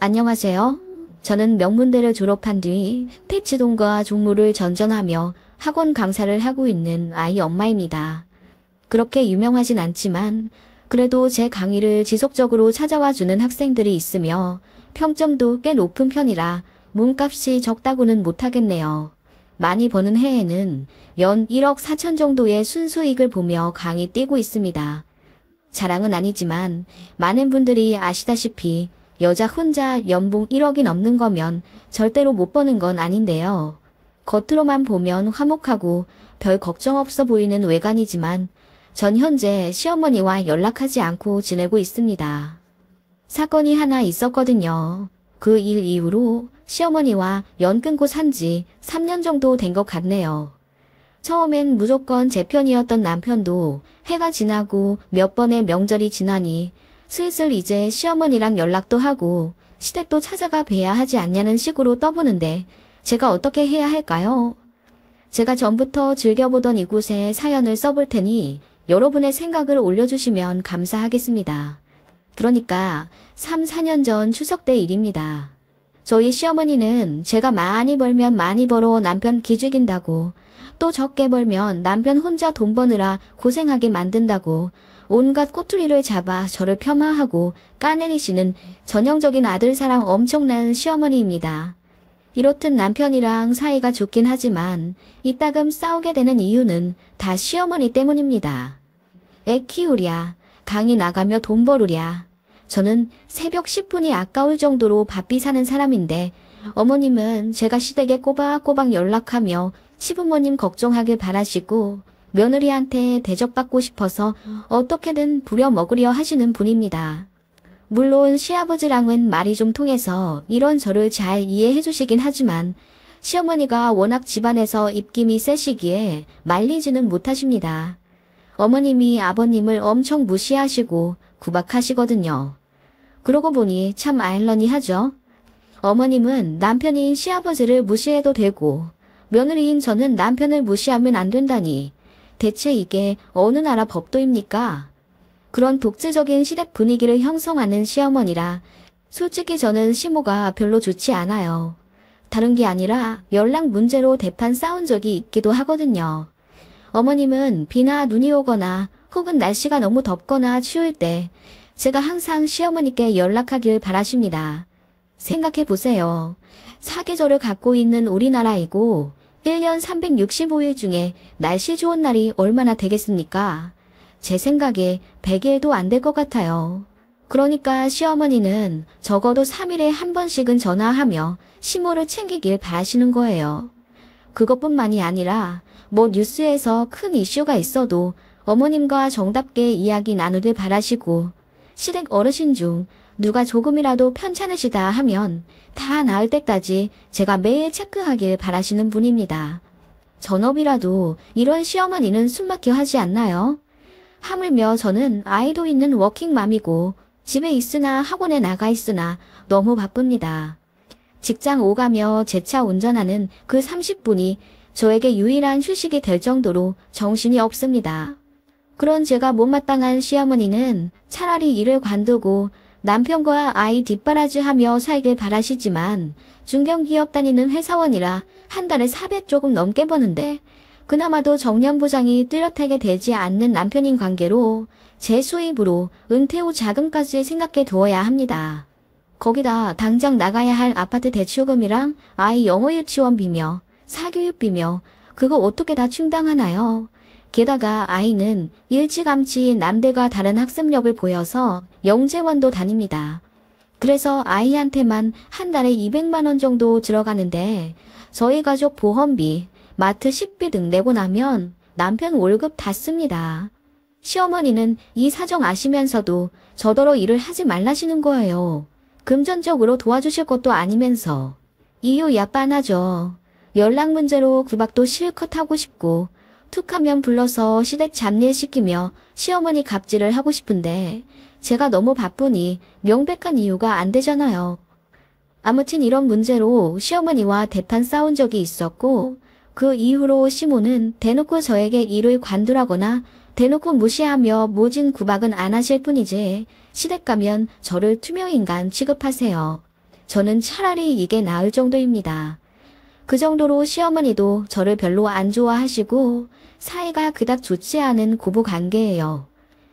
안녕하세요. 저는 명문대를 졸업한 뒤 퇴치동과 종로를 전전하며 학원 강사를 하고 있는 아이 엄마입니다. 그렇게 유명하진 않지만 그래도 제 강의를 지속적으로 찾아와 주는 학생들이 있으며 평점도 꽤 높은 편이라 몸값이 적다고는 못하겠네요. 많이 버는 해에는 연 1억 4천 정도의 순수익을 보며 강의 뛰고 있습니다. 자랑은 아니지만 많은 분들이 아시다시피 여자 혼자 연봉 1억이 넘는 거면 절대로 못 버는 건 아닌데요. 겉으로만 보면 화목하고 별 걱정 없어 보이는 외관이지만 전 현재 시어머니와 연락하지 않고 지내고 있습니다. 사건이 하나 있었거든요. 그 일 이후로 시어머니와 연 끊고 산 지 3년 정도 된 것 같네요. 처음엔 무조건 제 편이었던 남편도 해가 지나고 몇 번의 명절이 지나니 슬슬 이제 시어머니랑 연락도 하고 시댁도 찾아가 뵈야 하지 않냐는 식으로 떠보는데 제가 어떻게 해야 할까요? 제가 전부터 즐겨보던 이곳에 사연을 써볼 테니 여러분의 생각을 올려주시면 감사하겠습니다. 그러니까 3, 4년 전 추석 때 일입니다. 저희 시어머니는 제가 많이 벌면 많이 벌어 남편 기죽인다고, 또 적게 벌면 남편 혼자 돈 버느라 고생하게 만든다고 온갖 꼬투리를 잡아 저를 폄하하고 까내리시는 전형적인 아들 사랑 엄청난 시어머니입니다. 이렇듯 남편이랑 사이가 좋긴 하지만 이따금 싸우게 되는 이유는 다 시어머니 때문입니다. 애 키우랴, 강의 나가며 돈 벌으랴. 저는 새벽 10분이 아까울 정도로 바삐 사는 사람인데 어머님은 제가 시댁에 꼬박꼬박 연락하며 시부모님 걱정하길 바라시고 며느리한테 대접받고 싶어서 어떻게든 부려먹으려 하시는 분입니다. 물론 시아버지랑은 말이 좀 통해서 이런 저를 잘 이해해 주시긴 하지만 시어머니가 워낙 집안에서 입김이 세시기에 말리지는 못하십니다. 어머님이 아버님을 엄청 무시하시고 구박하시거든요. 그러고 보니 참 아이러니하죠. 어머님은 남편인 시아버지를 무시해도 되고 며느리인 저는 남편을 무시하면 안 된다니 대체 이게 어느 나라 법도입니까? 그런 독재적인 시댁 분위기를 형성하는 시어머니라 솔직히 저는 시모가 별로 좋지 않아요. 다른 게 아니라 연락 문제로 대판 싸운 적이 있기도 하거든요. 어머님은 비나 눈이 오거나 혹은 날씨가 너무 덥거나 추울 때 제가 항상 시어머니께 연락하길 바라십니다. 생각해보세요. 사계절을 갖고 있는 우리나라이고 1년 365일 중에 날씨 좋은 날이 얼마나 되겠습니까? 제 생각에 100일도 안 될 것 같아요. 그러니까 시어머니는 적어도 3일에 한 번씩은 전화하며 시모를 챙기길 바라시는 거예요. 그것뿐만이 아니라 뭐 뉴스에서 큰 이슈가 있어도 어머님과 정답게 이야기 나누길 바라시고 시댁 어르신 중 누가 조금이라도 편찮으시다 하면 다 나을 때까지 제가 매일 체크하길 바라시는 분입니다. 전업이라도 이런 시어머니는 숨막혀 하지 않나요? 하물며 저는 아이도 있는 워킹맘이고 집에 있으나 학원에 나가 있으나 너무 바쁩니다. 직장 오가며 제 차 운전하는 그 30분이 저에게 유일한 휴식이 될 정도로 정신이 없습니다. 그런 제가 못마땅한 시어머니는 차라리 일을 관두고 남편과 아이 뒷바라지하며 살길 바라시지만 중견기업 다니는 회사원이라 한 달에 400 조금 넘게 버는데 그나마도 정년보장이 뚜렷하게 되지 않는 남편인 관계로 제 수입으로 은퇴 후 자금까지 생각해 두어야 합니다. 거기다 당장 나가야 할 아파트 대출금이랑 아이 영어 유치원비며 사교육비며 그거 어떻게 다 충당하나요? 게다가 아이는 일찌감치 남들과 다른 학습력을 보여서 영재원도 다닙니다. 그래서 아이한테만 한 달에 200만 원 정도 들어가는데 저희 가족 보험비, 마트 식비 등 내고 나면 남편 월급 다 씁니다. 시어머니는 이 사정 아시면서도 저더러 일을 하지 말라시는 거예요. 금전적으로 도와주실 것도 아니면서. 이유 야빤하죠. 연락 문제로 구박도 실컷 하고 싶고 툭하면 불러서 시댁 잡일 시키며 시어머니 갑질을 하고 싶은데 제가 너무 바쁘니 명백한 이유가 안 되잖아요. 아무튼 이런 문제로 시어머니와 대판 싸운 적이 있었고 그 이후로 시모는 대놓고 저에게 일을 관두라거나 대놓고 무시하며 모진 구박은 안 하실 뿐이지 시댁 가면 저를 투명인간 취급하세요. 저는 차라리 이게 나을 정도입니다. 그 정도로 시어머니도 저를 별로 안 좋아하시고 사이가 그닥 좋지 않은 고부관계예요.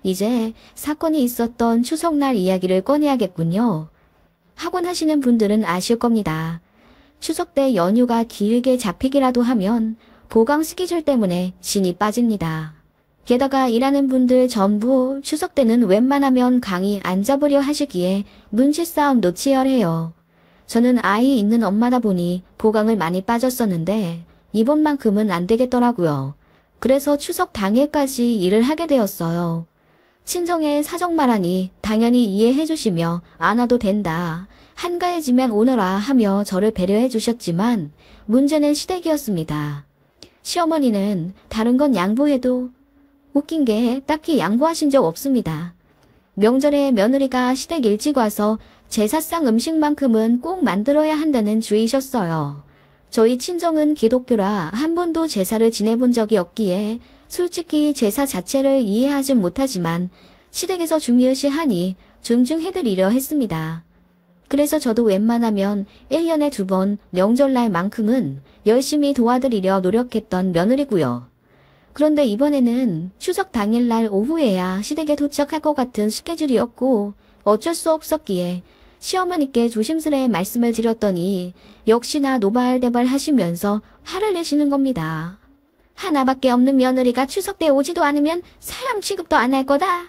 이제 사건이 있었던 추석날 이야기를 꺼내야겠군요. 학원 하시는 분들은 아실 겁니다. 추석 때 연휴가 길게 잡히기라도 하면 보강 스케줄 때문에 신이 빠집니다. 게다가 일하는 분들 전부 추석 때는 웬만하면 강의 안 잡으려 하시기에 눈치 싸움도 치열해요. 저는 아이 있는 엄마다 보니 보강을 많이 빠졌었는데 이번만큼은 안 되겠더라고요. 그래서 추석 당일까지 일을 하게 되었어요. 친정에 사정 말하니 당연히 이해해 주시며 안 와도 된다. 한가해지면 오너라 하며 저를 배려해 주셨지만 문제는 시댁이었습니다. 시어머니는 다른 건 양보해도 웃긴 게 딱히 양보하신 적 없습니다. 명절에 며느리가 시댁 일찍 와서 제사상 음식만큼은 꼭 만들어야 한다는 주의셨어요. 저희 친정은 기독교라 한 번도 제사를 지내본 적이 없기에 솔직히 제사 자체를 이해하진 못하지만 시댁에서 중요시하니 존중해드리려 했습니다. 그래서 저도 웬만하면 1년에 2번 명절날만큼은 열심히 도와드리려 노력했던 며느리고요. 그런데 이번에는 추석 당일날 오후에야 시댁에 도착할 것 같은 스케줄이었고 어쩔 수 없었기에 시어머니께 조심스레 말씀을 드렸더니 역시나 노발대발 하시면서 화를 내시는 겁니다. 하나밖에 없는 며느리가 추석 때 오지도 않으면 사람 취급도 안 할 거다.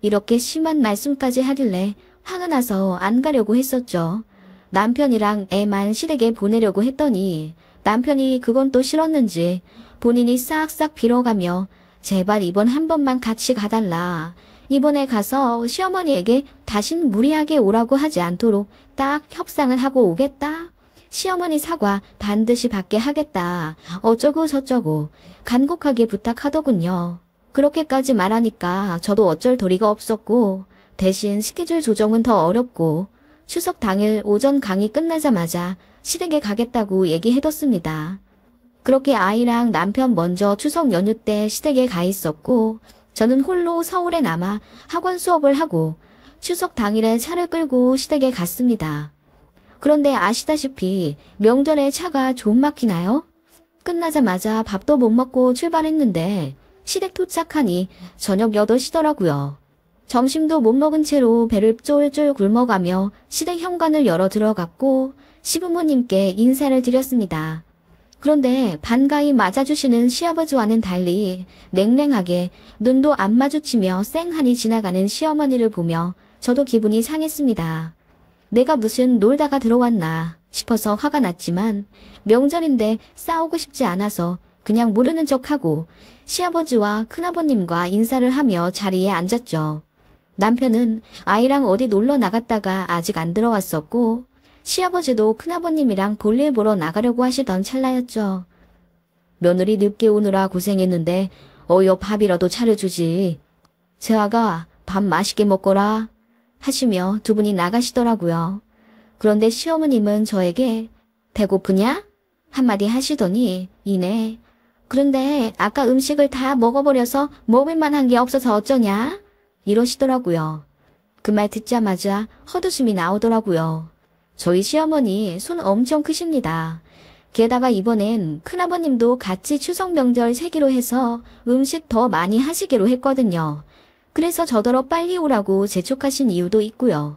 이렇게 심한 말씀까지 하길래 화가 나서 안 가려고 했었죠. 남편이랑 애만 시댁에 보내려고 했더니 남편이 그건 또 싫었는지 본인이 싹싹 빌어가며 제발 이번 한 번만 같이 가달라. 이번에 가서 시어머니에게 다신 무리하게 오라고 하지 않도록 딱 협상을 하고 오겠다. 시어머니 사과 반드시 받게 하겠다. 어쩌고 저쩌고 간곡하게 부탁하더군요. 그렇게까지 말하니까 저도 어쩔 도리가 없었고 대신 스케줄 조정은 더 어렵고 추석 당일 오전 강의 끝나자마자 시댁에 가겠다고 얘기해뒀습니다. 그렇게 아이랑 남편 먼저 추석 연휴 때 시댁에 가 있었고 저는 홀로 서울에 남아 학원 수업을 하고 추석 당일에 차를 끌고 시댁에 갔습니다. 그런데 아시다시피 명절에 차가 좀 막히나요? 끝나자마자 밥도 못 먹고 출발했는데 시댁 도착하니 저녁 8시더라고요. 점심도 못 먹은 채로 배를 쫄쫄 굶어가며 시댁 현관을 열어 들어갔고 시부모님께 인사를 드렸습니다. 그런데 반가이 맞아주시는 시아버지와는 달리 냉랭하게 눈도 안 마주치며 쌩하니 지나가는 시어머니를 보며 저도 기분이 상했습니다. 내가 무슨 놀다가 들어왔나 싶어서 화가 났지만 명절인데 싸우고 싶지 않아서 그냥 모르는 척하고 시아버지와 큰아버님과 인사를 하며 자리에 앉았죠. 남편은 아이랑 어디 놀러 나갔다가 아직 안 들어왔었고 시아버지도 큰아버님이랑 볼일 보러 나가려고 하시던 찰나였죠. 며느리 늦게 오느라 고생했는데 어여 밥이라도 차려주지. 재아가 밥 맛있게 먹거라 하시며 두 분이 나가시더라고요. 그런데 시어머님은 저에게 배고프냐? 한마디 하시더니 이내 그런데 아까 음식을 다 먹어버려서 먹을 만한 게 없어서 어쩌냐? 이러시더라고요. 그 말 듣자마자 헛웃음이 나오더라고요. 저희 시어머니 손 엄청 크십니다. 게다가 이번엔 큰아버님도 같이 추석 명절 세기로 해서 음식 더 많이 하시기로 했거든요. 그래서 저더러 빨리 오라고 재촉하신 이유도 있고요.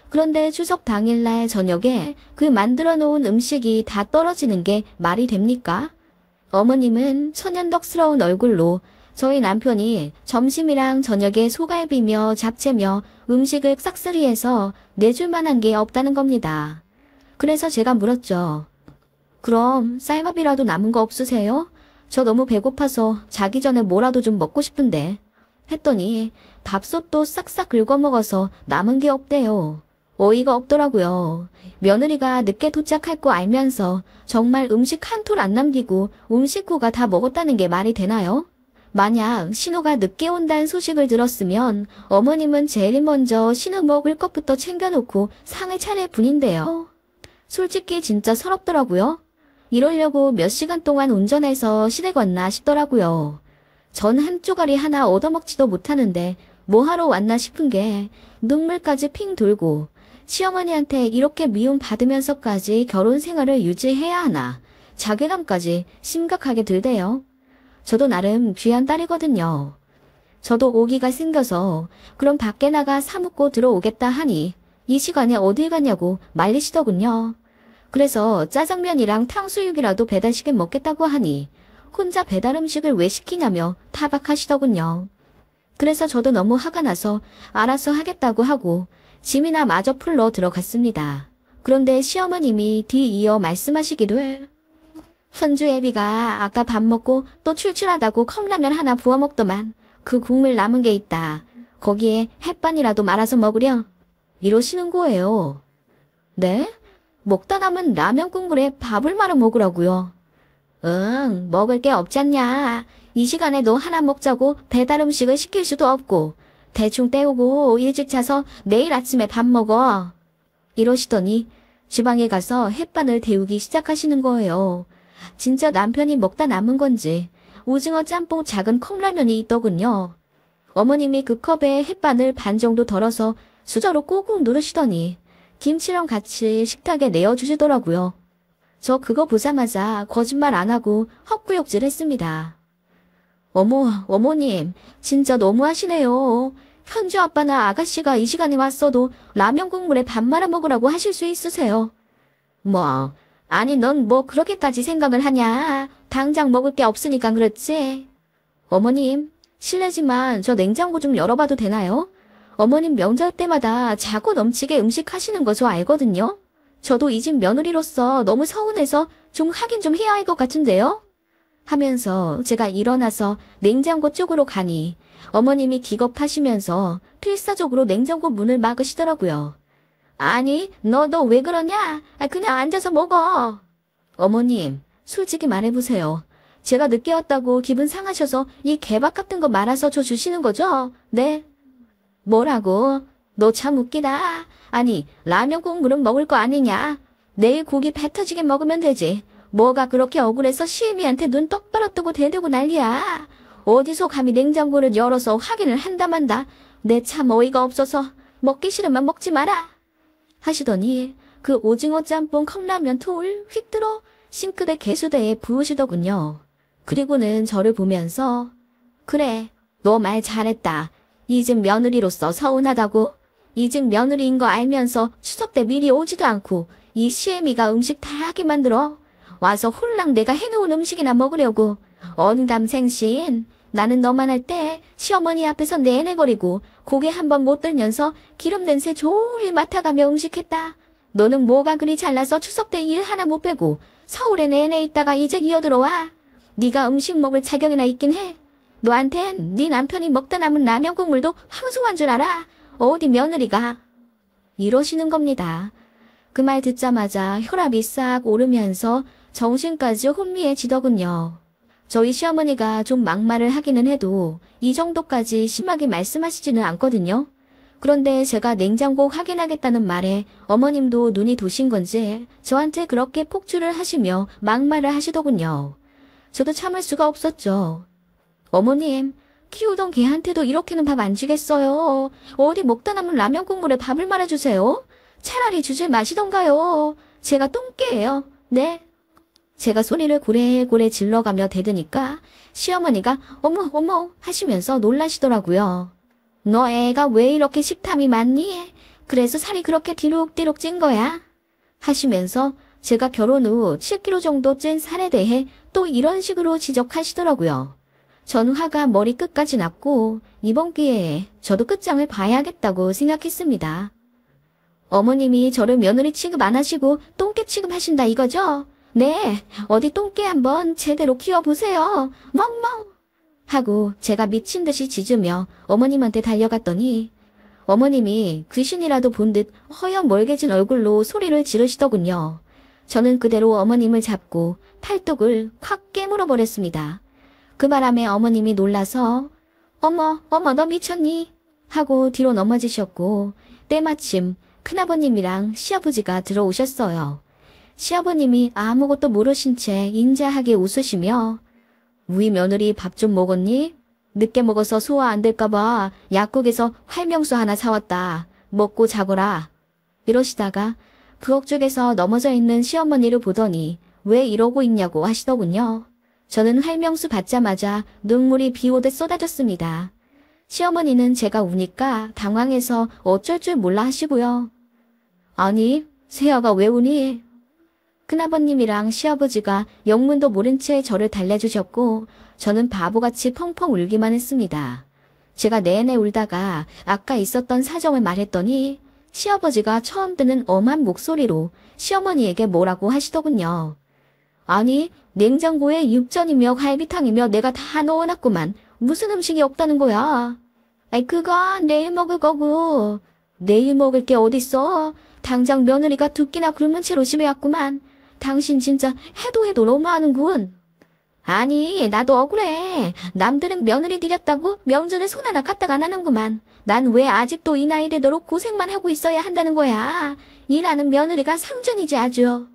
그런데 추석 당일날 저녁에 그 만들어 놓은 음식이 다 떨어지는 게 말이 됩니까? 어머님은 천연덕스러운 얼굴로 저희 남편이 점심이랑 저녁에 소갈비며 잡채며 음식을 싹쓸이해서 내줄 만한 게 없다는 겁니다. 그래서 제가 물었죠. 그럼 쌀밥이라도 남은 거 없으세요? 저 너무 배고파서 자기 전에 뭐라도 좀 먹고 싶은데. 했더니 밥솥도 싹싹 긁어먹어서 남은 게 없대요. 어이가 없더라고요. 며느리가 늦게 도착할 거 알면서 정말 음식 한 톨 안 남기고 온 식구가 다 먹었다는 게 말이 되나요? 만약 신우가 늦게 온다는 소식을 들었으면 어머님은 제일 먼저 신우 먹을 것부터 챙겨놓고 상을 차릴 분인데요. 솔직히 진짜 서럽더라고요. 이러려고 몇 시간 동안 운전해서 시댁 왔나 싶더라고요. 전 한 쪼가리 하나 얻어먹지도 못하는데 뭐하러 왔나 싶은 게 눈물까지 핑 돌고 시어머니한테 이렇게 미움받으면서까지 결혼 생활을 유지해야 하나 자괴감까지 심각하게 들대요. 저도 나름 귀한 딸이거든요. 저도 오기가 생겨서 그럼 밖에 나가 사 먹고 들어오겠다 하니 이 시간에 어딜 가냐고 말리시더군요. 그래서 짜장면이랑 탕수육이라도 배달시켜 먹겠다고 하니 혼자 배달 음식을 왜 시키냐며 타박하시더군요. 그래서 저도 너무 화가 나서 알아서 하겠다고 하고 짐이나 마저 풀러 들어갔습니다. 그런데 시어머님이 뒤이어 말씀하시기도 해. 손주 애비가 아까 밥 먹고 또 출출하다고 컵라면 하나 부어 먹더만 그 국물 남은 게 있다. 거기에 햇반이라도 말아서 먹으려. 이러시는 거예요. 네? 먹다 남은 라면 국물에 밥을 말아 먹으라고요. 응, 먹을 게 없잖냐. 이 시간에 너 하나 먹자고 배달 음식을 시킬 수도 없고 대충 때우고 일찍 자서 내일 아침에 밥 먹어. 이러시더니 주방에 가서 햇반을 데우기 시작하시는 거예요. 진짜 남편이 먹다 남은 건지 오징어 짬뽕 작은 컵라면이 있더군요. 어머님이 그 컵에 햇반을 반 정도 덜어서 수저로 꾹꾹 누르시더니 김치랑 같이 식탁에 내어주시더라고요. 저 그거 보자마자 거짓말 안 하고 헛구역질 했습니다. 어머, 어머님, 진짜 너무하시네요. 현주 아빠나 아가씨가 이 시간에 왔어도 라면 국물에 밥 말아 먹으라고 하실 수 있으세요? 뭐, 아니 넌 뭐 그렇게까지 생각을 하냐. 당장 먹을 게 없으니까 그렇지. 어머님, 실례지만 저 냉장고 좀 열어봐도 되나요? 어머님 명절 때마다 자고 넘치게 음식 하시는 거 저 알거든요. 저도 이 집 며느리로서 너무 서운해서 좀 하긴 좀 해야 할 것 같은데요? 하면서 제가 일어나서 냉장고 쪽으로 가니 어머님이 기겁하시면서 필사적으로 냉장고 문을 막으시더라고요. 아니, 너 왜 그러냐? 그냥 앉아서 먹어. 어머님, 솔직히 말해보세요. 제가 늦게 왔다고 기분 상하셔서 이 개밥 같은 거 말아서 줘 주시는 거죠? 네? 뭐라고? 너 참 웃기다. 아니, 라면 국물은 먹을 거 아니냐? 내일 고기 배 터지게 먹으면 되지. 뭐가 그렇게 억울해서 시애미한테 눈 똑바로 뜨고 대들고 난리야. 어디서 감히 냉장고를 열어서 확인을 한다만다. 내 참 어이가 없어서 먹기 싫으면 먹지 마라. 하시더니 그 오징어 짬뽕 컵라면 통을 휙 들어 싱크대 개수대에 부으시더군요. 그리고는 저를 보면서 그래, 너 말 잘했다. 이 집 며느리로서 서운하다고. 이 집 며느리인 거 알면서 추석 때 미리 오지도 않고 이 시애미가 음식 다 하게 만들어. 와서 홀랑 내가 해놓은 음식이나 먹으려고. 언담생신. 나는 너만 할 때 시어머니 앞에서 내내거리고 고개 한번 못 들면서 기름 냄새 졸일 맡아가며 음식했다. 너는 뭐가 그리 잘나서 추석 때 일 하나 못 빼고 서울에 내내 있다가 이제 기어들어와. 네가 음식 먹을 자격이나 있긴 해. 너한텐 네 남편이 먹다 남은 라면 국물도 황송한 줄 알아. 어디 며느리가. 이러시는 겁니다. 그 말 듣자마자 혈압이 싹 오르면서 정신까지 혼미해지더군요. 저희 시어머니가 좀 막말을 하기는 해도 이 정도까지 심하게 말씀하시지는 않거든요. 그런데 제가 냉장고 확인하겠다는 말에 어머님도 눈이 도신 건지 저한테 그렇게 폭주를 하시며 막말을 하시더군요. 저도 참을 수가 없었죠. 어머님, 키우던 개한테도 이렇게는 밥 안 주겠어요. 어디 먹다 남은 라면 국물에 밥을 말아주세요. 차라리 주질 마시던가요. 제가 똥개예요. 네. 제가 소리를 고래고래 질러가며 대드니까 시어머니가 어머 어머 하시면서 놀라시더라고요. 너 애가 왜 이렇게 식탐이 많니? 그래서 살이 그렇게 뒤룩뒤룩 찐 거야? 하시면서 제가 결혼 후 7kg 정도 찐 살에 대해 또 이런 식으로 지적하시더라고요. 전 화가 머리 끝까지 났고 이번 기회에 저도 끝장을 봐야겠다고 생각했습니다. 어머님이 저를 며느리 취급 안 하시고 똥개 취급하신다 이거죠? 네, 어디 똥개 한번 제대로 키워보세요. 멍멍! 하고 제가 미친 듯이 짖으며 어머님한테 달려갔더니 어머님이 귀신이라도 본 듯 허여멀게진 얼굴로 소리를 지르시더군요. 저는 그대로 어머님을 잡고 팔뚝을 확 깨물어 버렸습니다. 그 바람에 어머님이 놀라서 어머, 어머 너 미쳤니? 하고 뒤로 넘어지셨고 때마침 큰아버님이랑 시아버지가 들어오셨어요. 시아버님이 아무것도 모르신 채 인자하게 웃으시며 우리 며느리 밥 좀 먹었니? 늦게 먹어서 소화 안 될까봐 약국에서 활명수 하나 사왔다. 먹고 자거라. 이러시다가 부엌 쪽에서 넘어져 있는 시어머니를 보더니 왜 이러고 있냐고 하시더군요. 저는 활명수 받자마자 눈물이 비 오듯 쏟아졌습니다. 시어머니는 제가 우니까 당황해서 어쩔 줄 몰라 하시고요. 아니, 세아가 왜 우니? 큰아버님이랑 시아버지가 영문도 모른 채 저를 달래주셨고 저는 바보같이 펑펑 울기만 했습니다. 제가 내내 울다가 아까 있었던 사정을 말했더니 시아버지가 처음 듣는 엄한 목소리로 시어머니에게 뭐라고 하시더군요. 아니, 냉장고에 육전이며 갈비탕이며 내가 다 넣어놨구만. 무슨 음식이 없다는 거야? 아이, 그건 내일 먹을 거고. 내일 먹을 게 어딨어? 당장 며느리가 두 끼나 굶은 채로 집에 왔구만. 당신 진짜 해도 너무하는군. 아니, 나도 억울해. 남들은 며느리 들였다고 명절에 손 하나 까딱 안 하는구만. 난 왜 아직도 이 나이 되도록 고생만 하고 있어야 한다는 거야. 일하는 며느리가 상전이지 아주.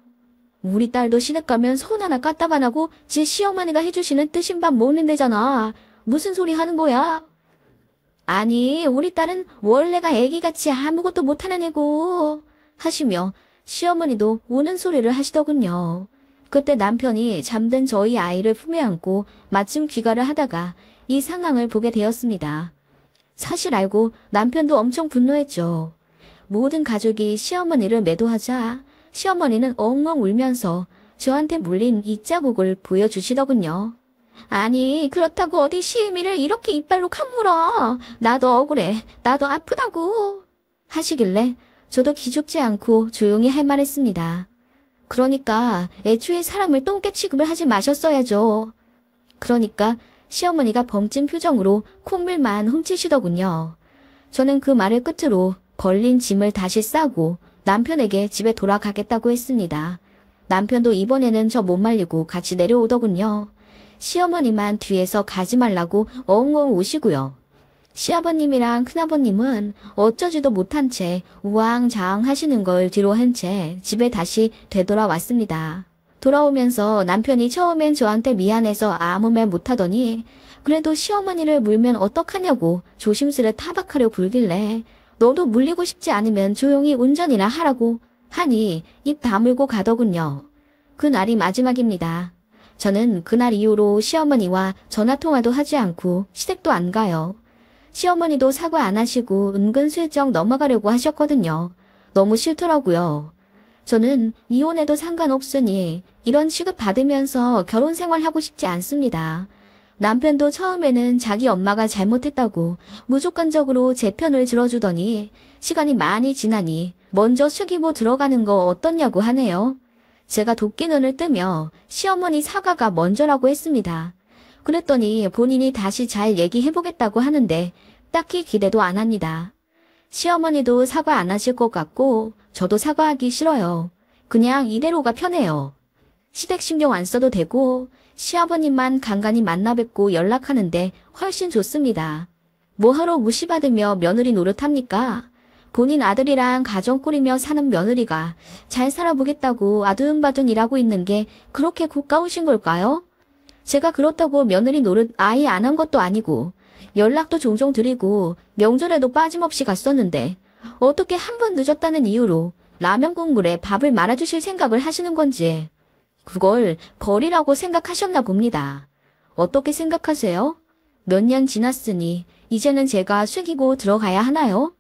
우리 딸도 시댁 가면 손 하나 까딱 안 하고 지 시어머니가 해주시는 뜨신 밥 먹는 데잖아. 무슨 소리 하는 거야? 아니, 우리 딸은 원래가 애기같이 아무것도 못하는 애고 하시며 시어머니도 우는 소리를 하시더군요. 그때 남편이 잠든 저희 아이를 품에 안고 마침 귀가를 하다가 이 상황을 보게 되었습니다. 사실 알고 남편도 엄청 분노했죠. 모든 가족이 시어머니를 매도하자 시어머니는 엉엉 울면서 저한테 물린 이 자국을 보여주시더군요. 아니, 그렇다고 어디 시애미를 이렇게 이빨로 카물어. 나도 억울해. 나도 아프다고. 하시길래 저도 기죽지 않고 조용히 할 말했습니다. 그러니까 애초에 사람을 똥개 취급을 하지 마셨어야죠. 그러니까 시어머니가 범찐 표정으로 콧물만 훔치시더군요. 저는 그 말을 끝으로 걸린 짐을 다시 싸고 남편에게 집에 돌아가겠다고 했습니다. 남편도 이번에는 저 못 말리고 같이 내려오더군요. 시어머니만 뒤에서 가지 말라고 엉엉 우시고요. 시아버님이랑 큰아버님은 어쩌지도 못한 채 우왕좌왕 하시는 걸 뒤로 한 채 집에 다시 되돌아왔습니다. 돌아오면서 남편이 처음엔 저한테 미안해서 아무 말 못하더니 그래도 시어머니를 물면 어떡하냐고 조심스레 타박하려 굴길래 너도 물리고 싶지 않으면 조용히 운전이나 하라고 하니 입 다물고 가더군요. 그날이 마지막입니다. 저는 그날 이후로 시어머니와 전화통화도 하지 않고 시댁도 안 가요. 시어머니도 사과 안 하시고 은근슬쩍 넘어가려고 하셨거든요. 너무 싫더라고요. 저는 이혼해도 상관없으니 이런 취급 받으면서 결혼 생활하고 싶지 않습니다. 남편도 처음에는 자기 엄마가 잘못했다고 무조건적으로 제 편을 들어주더니 시간이 많이 지나니 먼저 숙이고 들어가는 거 어떻냐고 하네요. 제가 도끼 눈을 뜨며 시어머니 사과가 먼저라고 했습니다. 그랬더니 본인이 다시 잘 얘기해보겠다고 하는데 딱히 기대도 안 합니다. 시어머니도 사과 안 하실 것 같고 저도 사과하기 싫어요. 그냥 이대로가 편해요. 시댁 신경 안 써도 되고 시아버님만 간간히 만나 뵙고 연락하는데 훨씬 좋습니다. 뭐하러 무시받으며 며느리 노릇합니까? 본인 아들이랑 가정 꾸리며 사는 며느리가 잘 살아보겠다고 아둥바둥 일하고 있는 게 그렇게 고가우신 걸까요? 제가 그렇다고 며느리 노릇 아예 안 한 것도 아니고 연락도 종종 드리고 명절에도 빠짐없이 갔었는데 어떻게 한 번 늦었다는 이유로 라면 국물에 밥을 말아주실 생각을 하시는 건지 그걸 벌이라고 생각하셨나 봅니다. 어떻게 생각하세요? 몇 년 지났으니 이제는 제가 숙이고 들어가야 하나요?